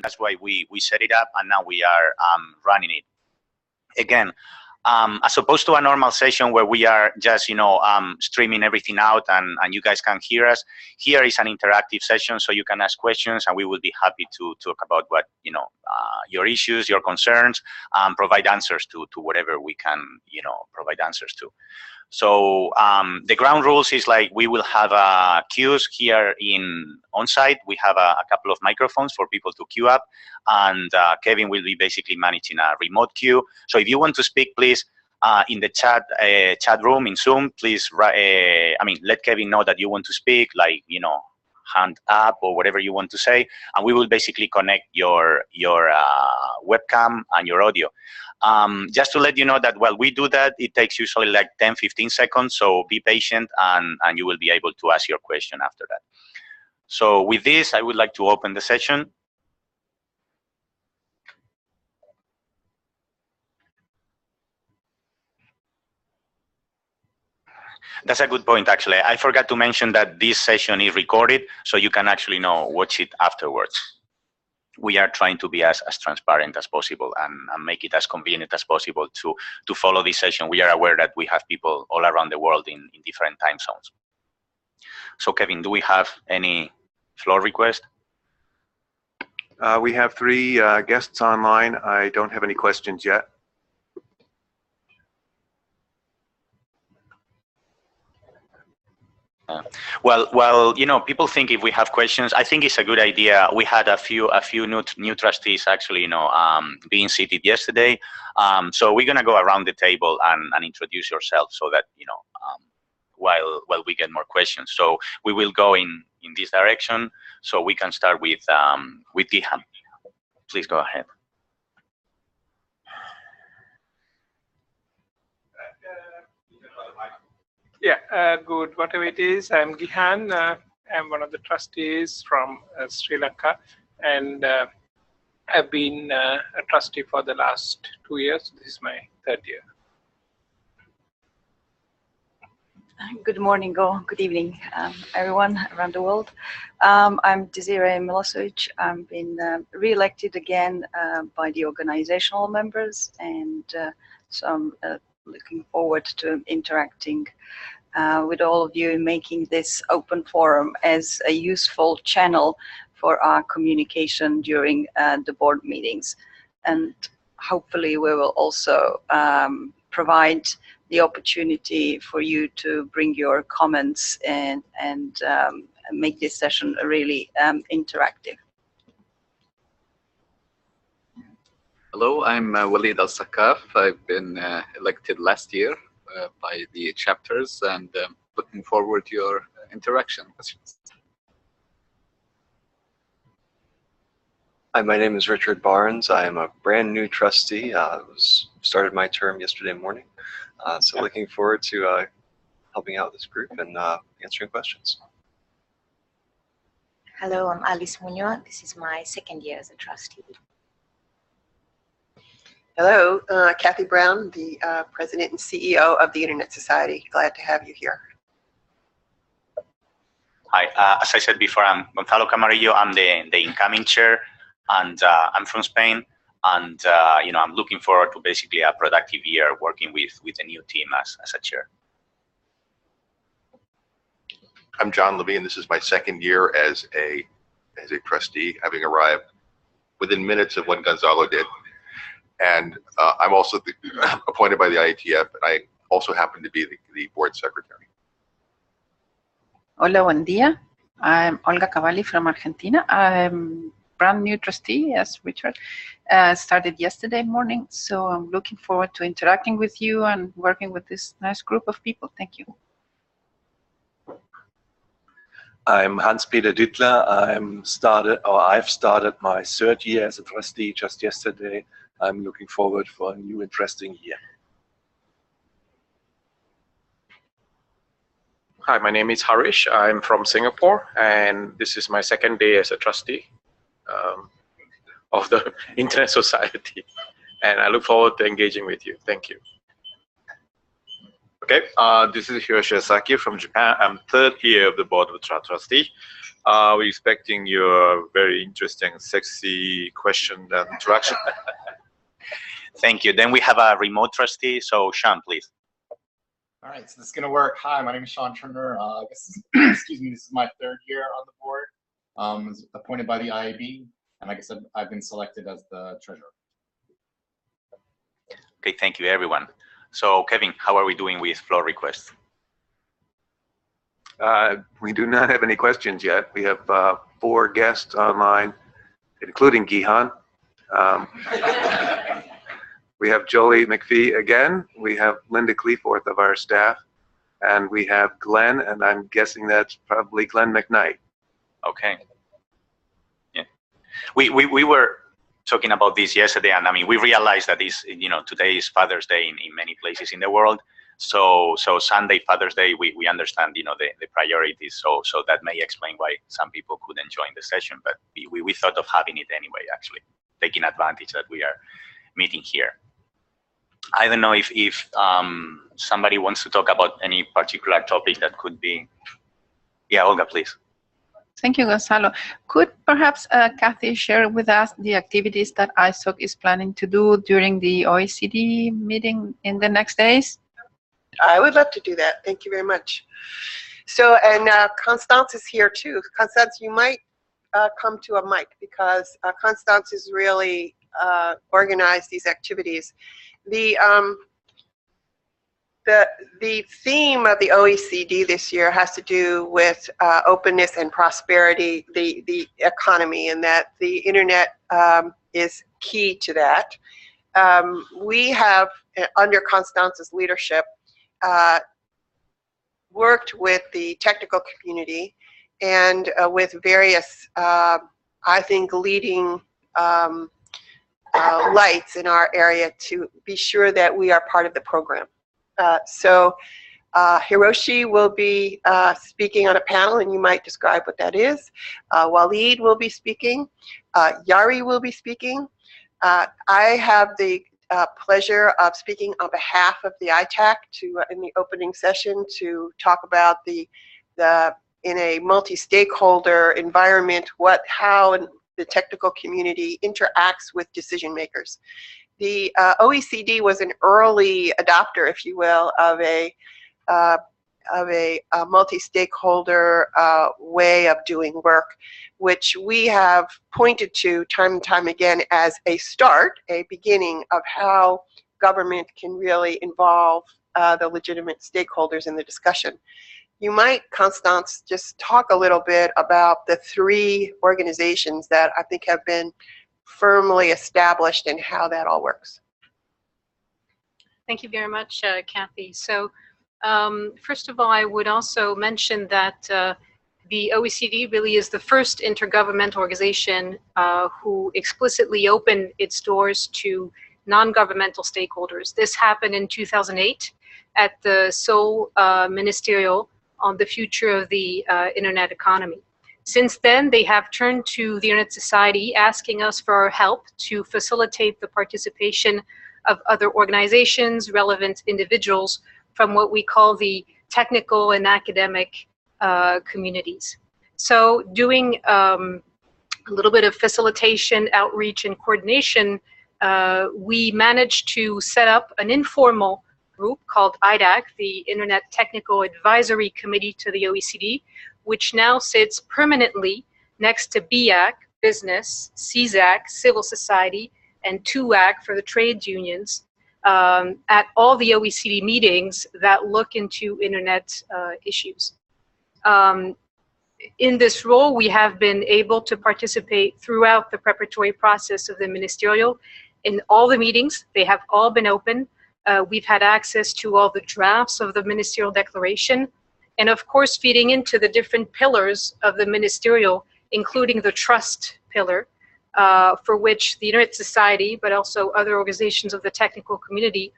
That's why we set it up, and now we are running it. Again, as opposed to a normal session where we are just, streaming everything out and you guys can hear us, here is an interactive session, so you can ask questions, and we will be happy to talk about what, your issues, your concerns, provide answers to whatever we can, provide answers to. So the ground rules is like we will have queues here on site. We have a couple of microphones for people to queue up, and Kevin will be basically managing a remote queue. So if you want to speak, please, in the chat room in Zoom, please, let Kevin know that you want to speak, like, hand up or whatever you want to say, and we will basically connect your webcam and your audio. Just to let you know that while we do that, it takes usually like 10-15 seconds, so be patient, and you will be able to ask your question after that. So with this, I would like to open the session. That's a good point, actually. I forgot to mention that this session is recorded, so you can actually watch it afterwards. We are trying to be as transparent as possible and make it as convenient as possible to follow this session. We are aware that we have people all around the world in different time zones. So, Kevin, do we have any floor request? We have 3 guests online. I don't have any questions yet. Well, people think if we have questions, I think it's a good idea. We had a few new trustees actually, being seated yesterday. So we're gonna go around the table and introduce yourself, so that while we get more questions. So we will go in this direction. So we can start with Gihan. Please go ahead. Yeah, good. Whatever it is, I'm Gihan. I'm one of the trustees from Sri Lanka, and I've been a trustee for the last 2 years. This is my 3rd year. Good morning or good evening, everyone around the world. I'm Desiree Milosevic. I've been re-elected again by the organizational members, and so I'm looking forward to interacting with all of you in making this open forum as a useful channel for our communication during the board meetings. And hopefully we will also provide the opportunity for you to bring your comments and make this session really interactive. Hello, I'm Walid Al-Sakaf. I've been elected last year by the chapters, and looking forward to your interaction questions. Hi, my name is Richard Barnes. I am a brand new trustee. Started my term yesterday morning. So looking forward to helping out this group and answering questions. Hello, I'm Alice Munoz. This is my 2nd year as a trustee. Hello, Kathy Brown, the President and CEO of the Internet Society. Glad to have you here. Hi, as I said before, I'm Gonzalo Camarillo. I'm the incoming chair, and I'm from Spain. And I'm looking forward to basically a productive year working with the new team as a chair. I'm John Levine. This is my 2nd year as a trustee, having arrived within minutes of when Gonzalo did. And I'm also appointed by the IETF, and I also happen to be the board secretary. Hola, buen día. I'm Olga Cavalli from Argentina. I'm brand new trustee, as Richard started yesterday morning. So I'm looking forward to interacting with you and working with this nice group of people. Thank you. I'm Hans-Peter Dittler. I've started my 3rd year as a trustee just yesterday. I'm looking forward for a new interesting year. Hi, my name is Harish. I'm from Singapore, and this is my 2nd day as a trustee of the Internet Society. And I look forward to engaging with you. Thank you. Okay, this is Hiroshi Asaki from Japan. I'm 3rd year of the board of trustee. We're expecting your very interesting, sexy question and interaction. Thank you. Then we have a remote trustee. So Sean, please. All right, so this is going to work. Hi, my name is Sean Turner. I guess excuse me, this is my 3rd year on the board. I was appointed by the IAB, and I guess I've been selected as the treasurer. Okay, thank you, everyone. So Kevin, how are we doing with floor requests? We do not have any questions yet. We have 4 guests online, including Gihan. We have Jolie McPhee again. We have Linda Cleaforth of our staff. And we have Glenn, and I'm guessing that's probably Glenn McKnight. Okay. Yeah. We were talking about this yesterday, and I mean, we realized that this, today is Father's Day in many places in the world. So Sunday, Father's Day, we understand, the priorities. So that may explain why some people couldn't join the session, but we thought of having it anyway, actually, taking advantage that we are meeting here. I don't know if somebody wants to talk about any particular topic that could be. Yeah, Olga, please. Thank you, Gonzalo. Could perhaps Kathy share with us the activities that ISOC is planning to do during the OECD meeting in the next days? I would love to do that. Thank you very much. So, and Constance is here too. Constance, you might come to a mic because Constance has really organized these activities. The theme of the OECD this year has to do with openness and prosperity, the economy, and that the internet is key to that. We have, under Constance's leadership, worked with the technical community and with various, I think, leading lights in our area to be sure that we are part of the program. So Hiroshi will be speaking on a panel, and you might describe what that is. Waleed will be speaking. Yari will be speaking. I have the pleasure of speaking on behalf of the ITAC in the opening session to talk about in a multi-stakeholder environment, how the technical community interacts with decision makers. The OECD was an early adopter, if you will, of a multi-stakeholder way of doing work, which we have pointed to time and time again as a start, a beginning of how government can really involve the legitimate stakeholders in the discussion. You might, Constance, just talk a little bit about the 3 organizations that I think have been firmly established and how that all works. Thank you very much, Kathy. So first of all, I would also mention that the OECD really is the first intergovernmental organization who explicitly opened its doors to non-governmental stakeholders. This happened in 2008 at the Seoul Ministerial on the future of the internet economy. Since then, they have turned to the Internet Society asking us for our help to facilitate the participation of other organizations, relevant individuals from what we call the technical and academic communities. So doing a little bit of facilitation, outreach, and coordination, we managed to set up an informal group called IDAC, the Internet Technical Advisory Committee to the OECD, which now sits permanently next to BIAC, Business, CSAC, Civil Society, and TUAC for the trade unions at all the OECD meetings that look into internet issues. In this role, we have been able to participate throughout the preparatory process of the ministerial in all the meetings. They have all been open. We've had access to all the drafts of the ministerial declaration, and of course feeding into the different pillars of the ministerial, including the trust pillar, for which the Internet Society, but also other organizations of the technical community,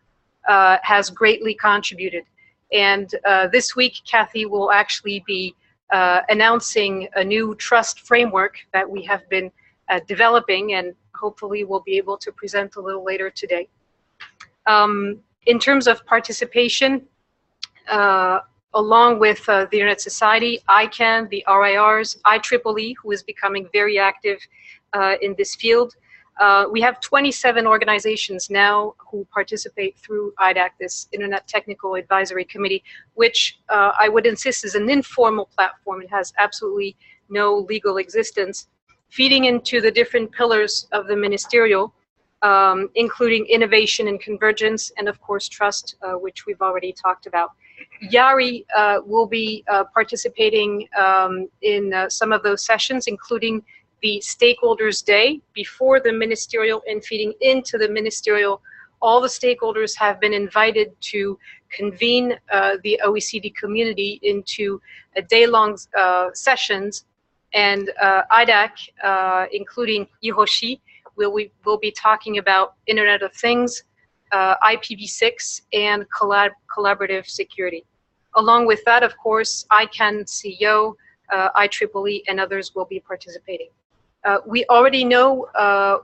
has greatly contributed. And this week, Kathy will actually be announcing a new trust framework that we have been developing, and hopefully we'll be able to present a little later today. In terms of participation, along with the Internet Society, ICANN, the RIRs, IEEE, who is becoming very active in this field. We have 27 organizations now who participate through IDAC, this Internet Technical Advisory Committee, which I would insist is an informal platform. It has absolutely no legal existence, feeding into the different pillars of the ministerial, including innovation and convergence, and of course trust, which we've already talked about. YARI will be participating in some of those sessions, including the Stakeholders Day before the ministerial and feeding into the ministerial. All the stakeholders have been invited to convene the OECD community into a day-long sessions, and IDAC, including Hiroshi, will be talking about Internet of Things, IPv6, and collaborative security. Along with that, of course, ICANN CEO, IEEE, and others will be participating. We already know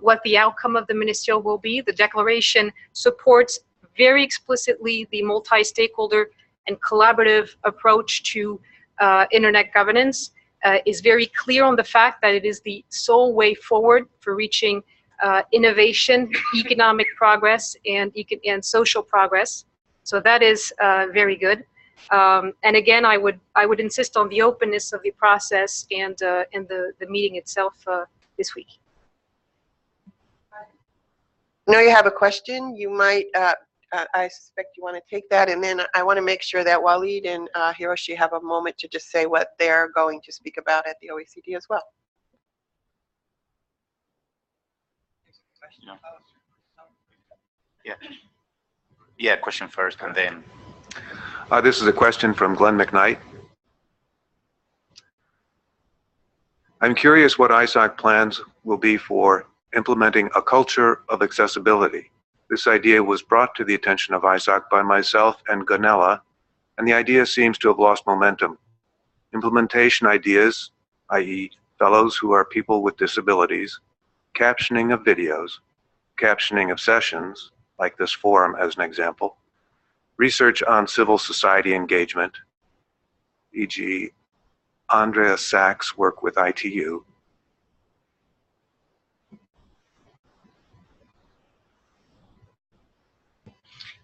what the outcome of the ministerial will be. The declaration supports very explicitly the multi-stakeholder and collaborative approach to internet governance, is very clear on the fact that it is the sole way forward for reaching innovation, economic progress, and social progress. So that is very good. And again, I would insist on the openness of the process and the meeting itself this week. I know you have a question. You might, I suspect you want to take that, and then I want to make sure that Walid and Hiroshi have a moment to just say what they're going to speak about at the OECD as well. Yeah, question first, and then. This is a question from Glenn McKnight. I'm curious what ISOC plans will be for implementing a culture of accessibility. This idea was brought to the attention of ISOC by myself and Gunella, and the idea seems to have lost momentum. Implementation ideas, i.e. fellows who are people with disabilities, captioning of videos, captioning of sessions, like this forum as an example, research on civil society engagement, e.g. Andrea Sachs' work with ITU.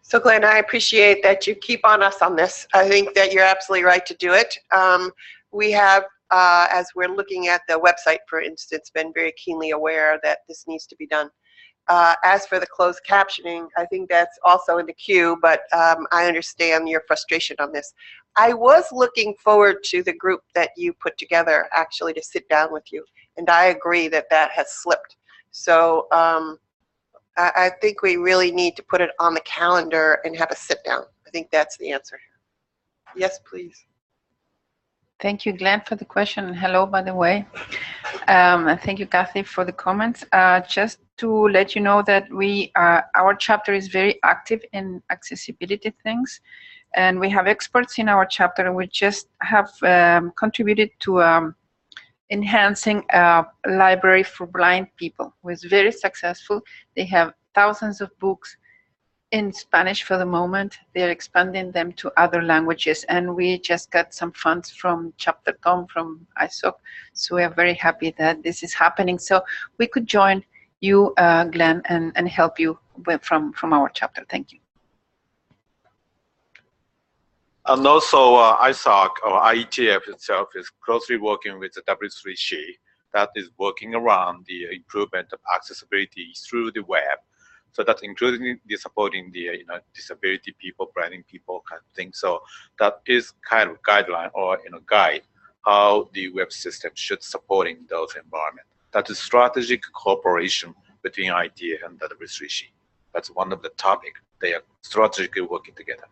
So Glenn, I appreciate that you keep on us on this. I think that you're absolutely right to do it. We have, as we're looking at the website, for instance, been very keenly aware that this needs to be done. As for the closed captioning, I think that's also in the queue, but I understand your frustration on this. I was looking forward to the group that you put together actually to sit down with you, and I agree that that has slipped. So I think we really need to put it on the calendar and have a sit down. I think that's the answer here. Yes, please. Thank you, Glenn, for the question. And hello, by the way. And thank you, Kathy, for the comments. Just to let you know that our chapter is very active in accessibility things. And we have experts in our chapter, and we just have contributed to enhancing a library for blind people, who is very successful. They have thousands of books in Spanish for the moment. They're expanding them to other languages, and we just got some funds from Chapter Tom from ISOC, so we are very happy that this is happening. So we could join you, Glenn, and help you from our chapter. Thank you. And also ISOC or IETF itself is closely working with the W3C that is working around the improvement of accessibility through the web. So that's including the supporting the disability people, blind people kind of thing. So that is kind of guideline or guide how the web system should supporting those environments. That is strategic cooperation between IETF and W3C. That's one of the topics. They are strategically working together.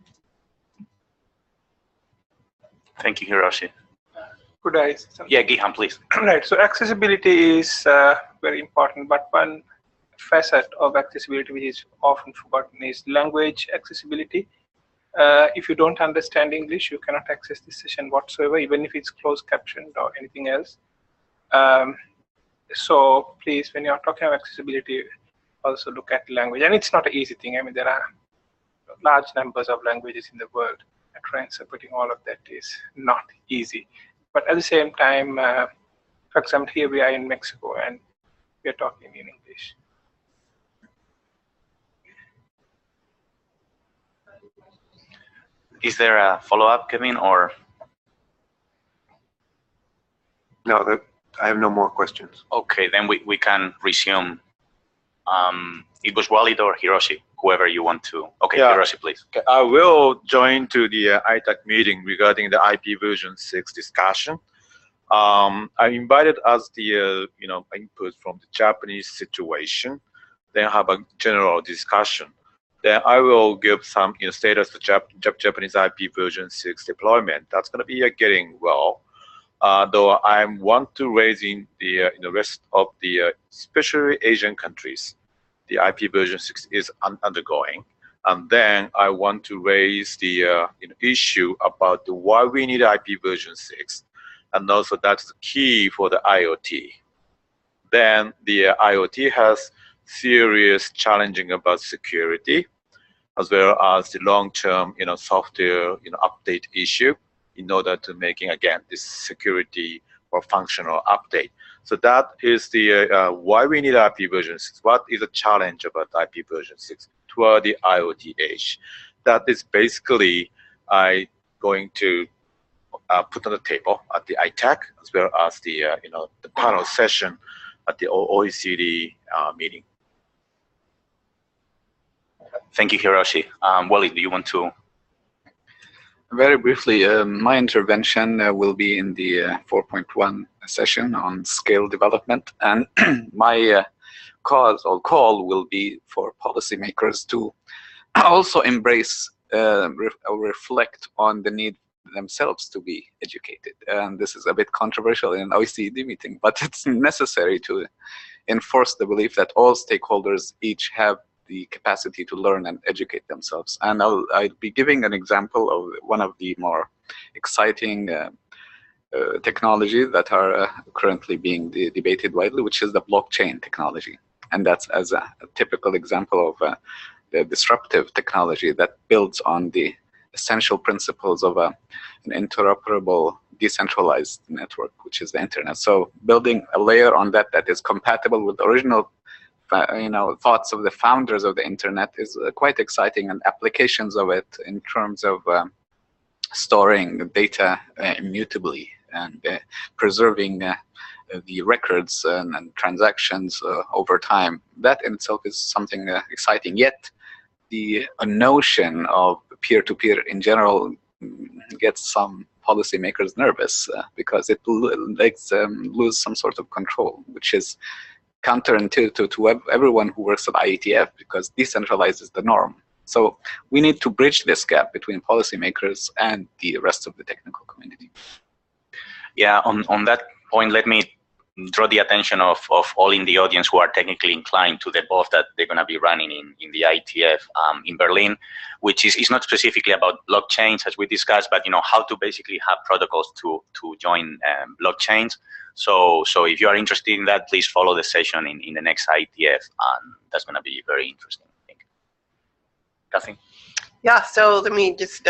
Thank you, Hiroshi. Could I? Yeah, Gihan, please. Right. So accessibility is very important, but one facet of accessibility which is often forgotten is language accessibility. If you don't understand English, you cannot access this session whatsoever, even if it's closed captioned or anything else. So please, when you're talking about accessibility, also look at language. And it's not an easy thing. I mean, there are large numbers of languages in the world. veteran, so putting all of that is not easy. But at the same time, for example, here we are in Mexico and we are talking in English. Is there a follow-up, Kevin, or? No, I have no more questions. Okay, then we can resume. It was Walid or Hiroshi, whoever you want to. Okay, yeah. Hiroshi, please. Okay, I will join to the ITAC meeting regarding the IP version 6 discussion. I invited us the input from the Japanese situation, then have a general discussion. Then I will give some status to Japanese IP version 6 deployment. That's going to be getting well. Though I want to raise in the rest of the especially Asian countries, the IP version 6 is undergoing. And then I want to raise the issue about why we need IP version 6. And also that's the key for the IoT. Then the IoT has serious challenging about security, as well as the long-term software update issue in order to making again this security or functional update. So that is the why we need IP version 6. What is the challenge about IP version 6 toward the IoT age? That is basically going to put on the table at the ITAC, as well as the the panel session at the OECD meeting. Thank you, Hiroshi. Wally, do you want to? Very briefly, my intervention will be in the 4.1 session on scale development, and my call will be for policymakers to also embrace or reflect on the need themselves to be educated. And this is a bit controversial in an OECD meeting, but it's necessary to enforce the belief that all stakeholders each have the capacity to learn and educate themselves. And I'll be giving an example of one of the more exciting technologies that are currently being debated widely, which is the blockchain technology. And that's as a typical example of the disruptive technology that builds on the essential principles of an interoperable, decentralized network, which is the internet. So building a layer on that is compatible with the original thoughts of the founders of the internet is quite exciting, and applications of it in terms of storing data immutably and preserving the records and transactions over time. That in itself is something exciting. Yet the notion of peer-to-peer in general gets some policymakers nervous because it makes them lose some sort of control, which is counterintuitive to everyone who works at IETF, because decentralized is the norm. So we need to bridge this gap between policymakers and the rest of the technical community. Yeah, on that point, let me draw the attention of all in the audience who are technically inclined to the BOF that they're going to be running in the IETF in Berlin, which is not specifically about blockchains as we discussed, but how to basically have protocols to join blockchains. So if you are interested in that, please follow the session in the next IETF, and that's going to be very interesting, I think. Kathy? Yeah, so let me just,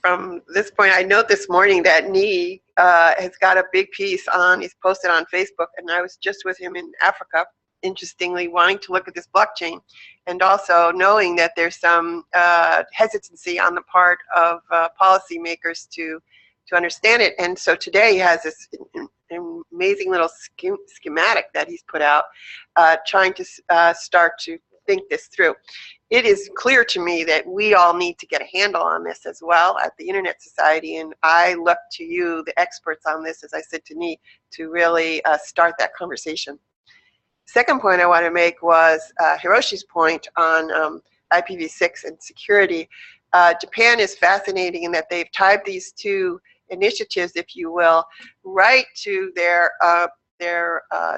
from this point, I note this morning that Nee has got a big piece he's posted on Facebook, and I was just with him in Africa, interestingly, wanting to look at this blockchain, and also knowing that there's some hesitancy on the part of policymakers to understand it. And so today he has this amazing little schematic that he's put out, trying to start to think this through. It is clear to me that we all need to get a handle on this as well at the Internet Society, and I look to you, the experts on this, as I said to Nee, to really start that conversation. Second point I want to make was Hiroshi's point on IPv6 and security. Japan is fascinating in that they've tied these two initiatives, if you will, right to their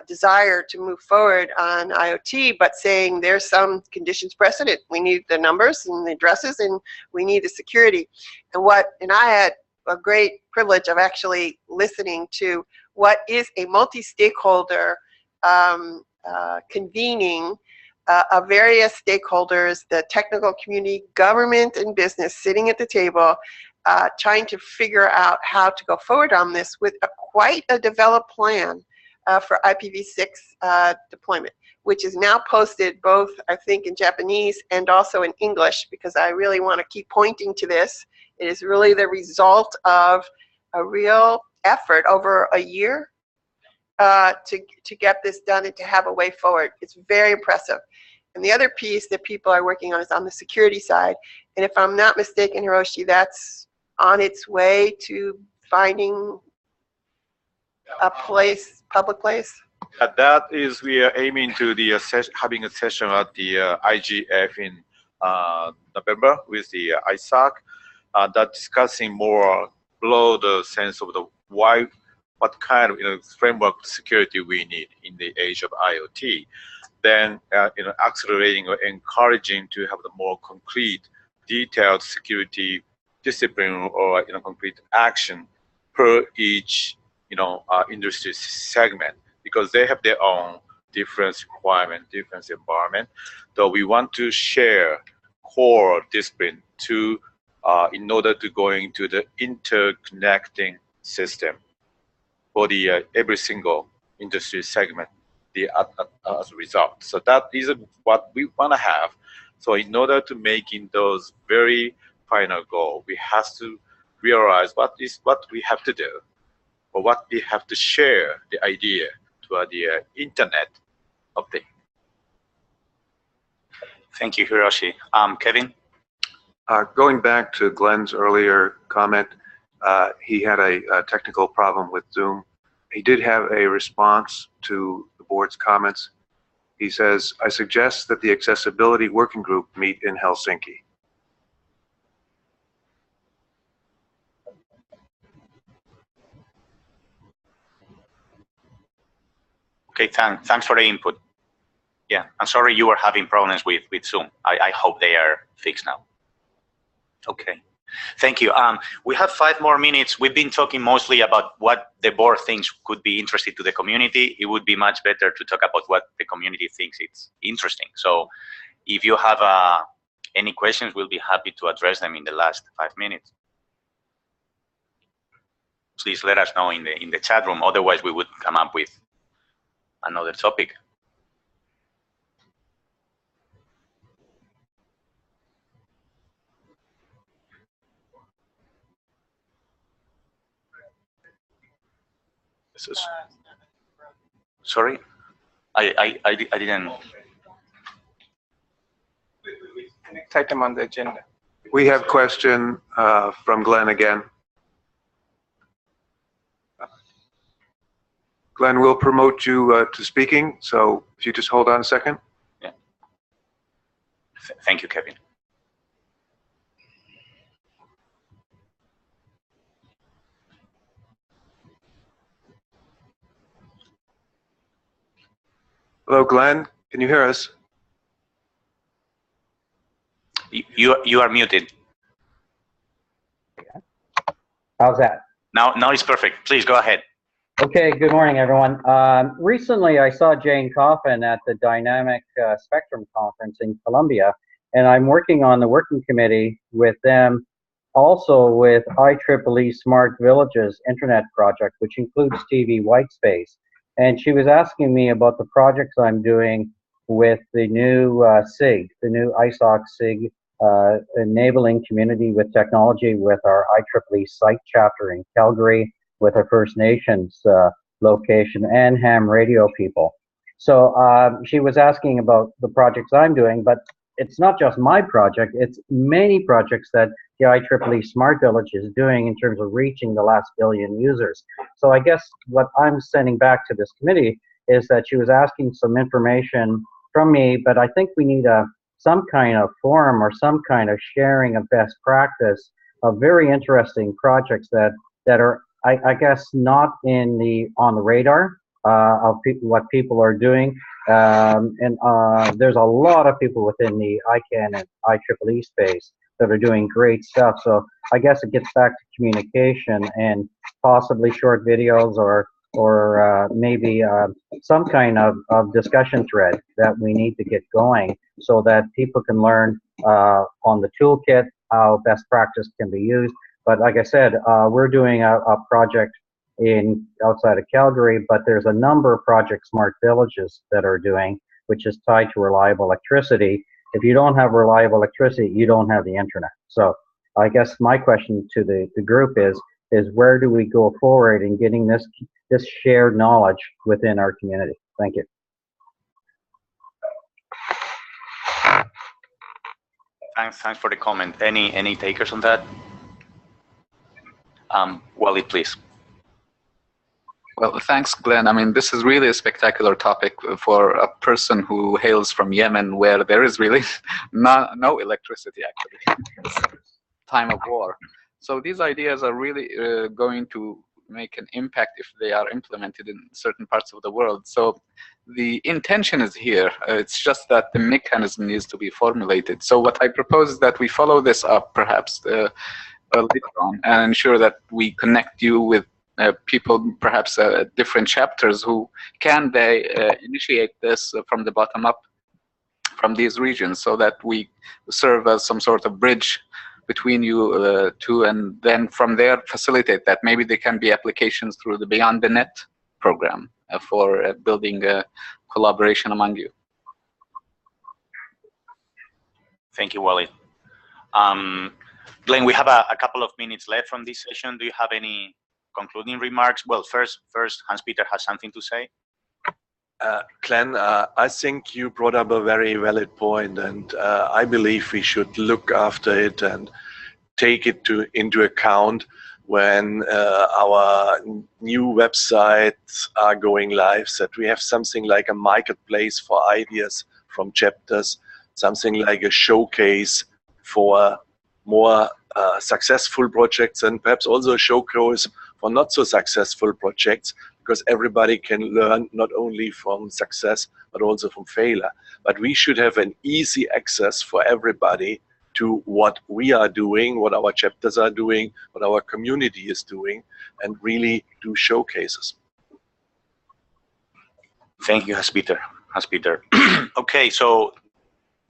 desire to move forward on IoT, but saying there's some conditions precedent. We need the numbers and the addresses, and we need the security. And I had a great privilege of actually listening to what is a multi-stakeholder convening of various stakeholders, the technical community, government, and business sitting at the table trying to figure out how to go forward on this with quite a developed plan for IPv6 deployment, which is now posted both, I think, in Japanese and also in English, because I really want to keep pointing to this. It is really the result of a real effort over a year to get this done and to have a way forward. It's very impressive. And the other piece that people are working on is on the security side. And if I'm not mistaken, Hiroshi, that's on its way to finding a place, public place? That is, we are aiming to the having a session at the IGF in November with the ISAC, that discussing more below the sense of the why, what kind of framework security we need in the age of IoT. Then accelerating or encouraging to have the more concrete, detailed security discipline or concrete action per each industry segment, because they have their own different requirement, different environment. So we want to share core discipline to in order to go into the interconnecting system for the every single industry segment as a result. So that is what we want to have. So in order to making those very final goal, we have to realize what we have to do, or what we have to share the idea to the Internet of Things. Thank you, Hiroshi. Kevin? Going back to Glenn's earlier comment, he had a technical problem with Zoom. He did have a response to the board's comments. He says, I suggest that the accessibility working group meet in Helsinki. Okay, thanks for the input. Yeah, I'm sorry you were having problems with Zoom. I hope they are fixed now. Okay, thank you. We have 5 more minutes. We've been talking mostly about what the board thinks could be interesting to the community. It would be much better to talk about what the community thinks it's interesting. So if you have any questions, we'll be happy to address them in the last 5 minutes. Please let us know in the chat room. Otherwise, we would come up with another topic. Sorry, I didn't. Next item on the agenda. We have question from Glenn again. Glenn, we'll promote you to speaking, so if you just hold on a second. Yeah. Thank you, Kevin. Hello, Glenn. Can you hear us? You are muted. How's that? Now it's perfect. Please go ahead. Okay, good morning, everyone. Recently, I saw Jane Coffin at the Dynamic Spectrum Conference in Colombia, and I'm working on the working committee with them, also with IEEE Smart Villages Internet Project, which includes TV Whitespace. And she was asking me about the projects I'm doing with the new SIG, the new ISOC SIG, enabling community with technology with our IEEE site chapter in Calgary, with our First Nations location, and ham radio people. So she was asking about the projects I'm doing, but it's not just my project, it's many projects that the IEEE Smart Village is doing in terms of reaching the last billion users. So I guess what I'm sending back to this committee is that she was asking some information from me, but I think we need some kind of forum or some kind of sharing of best practice of very interesting projects that are, I guess, not on the radar of what people are doing. There's a lot of people within the ICANN and IEEE space that are doing great stuff. So I guess it gets back to communication and possibly short videos or maybe some kind of discussion thread that we need to get going so that people can learn on the toolkit how best practice can be used, But like I said, we're doing a project outside of Calgary, but there's a number of Project Smart Villages that are doing, which is tied to reliable electricity. If you don't have reliable electricity, you don't have the internet. So I guess my question to the group is where do we go forward in getting this shared knowledge within our community? Thank you. Thanks for the comment. Any takers on that? Wally, please. Well, thanks, Glenn. I mean, this is really a spectacular topic for a person who hails from Yemen, where there is really no electricity, actually. Time of war. So these ideas are really going to make an impact if they are implemented in certain parts of the world. So the intention is here. It's just that the mechanism needs to be formulated. So what I propose is that we follow this up, perhaps, later on, and ensure that we connect you with people, perhaps different chapters, who can initiate this from the bottom up from these regions, so that we serve as some sort of bridge between you two, and then from there facilitate that. Maybe there can be applications through the Beyond the Net program for building collaboration among you. Thank you, Wally. Glenn, we have a couple of minutes left from this session. Do you have any concluding remarks? Well, first Hans-Peter has something to say. Glenn, I think you brought up a very valid point, and I believe we should look after it and take it into account when our new websites are going live, that we have something like a marketplace for ideas from chapters, something like a showcase for more successful projects, and perhaps also a showcase for not so successful projects, because everybody can learn not only from success but also from failure. But we should have an easy access for everybody to what we are doing, what our chapters are doing, what our community is doing, and really do showcases. Thank you, Hans-Peter. Okay, so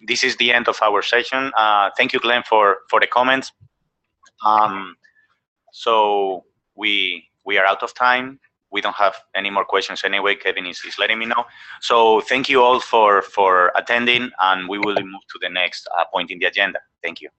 this is the end of our session. Thank you, Glenn, for the comments. So we are out of time. We don't have any more questions anyway. Kevin is letting me know. So thank you all for attending, and we will move to the next point in the agenda. Thank you.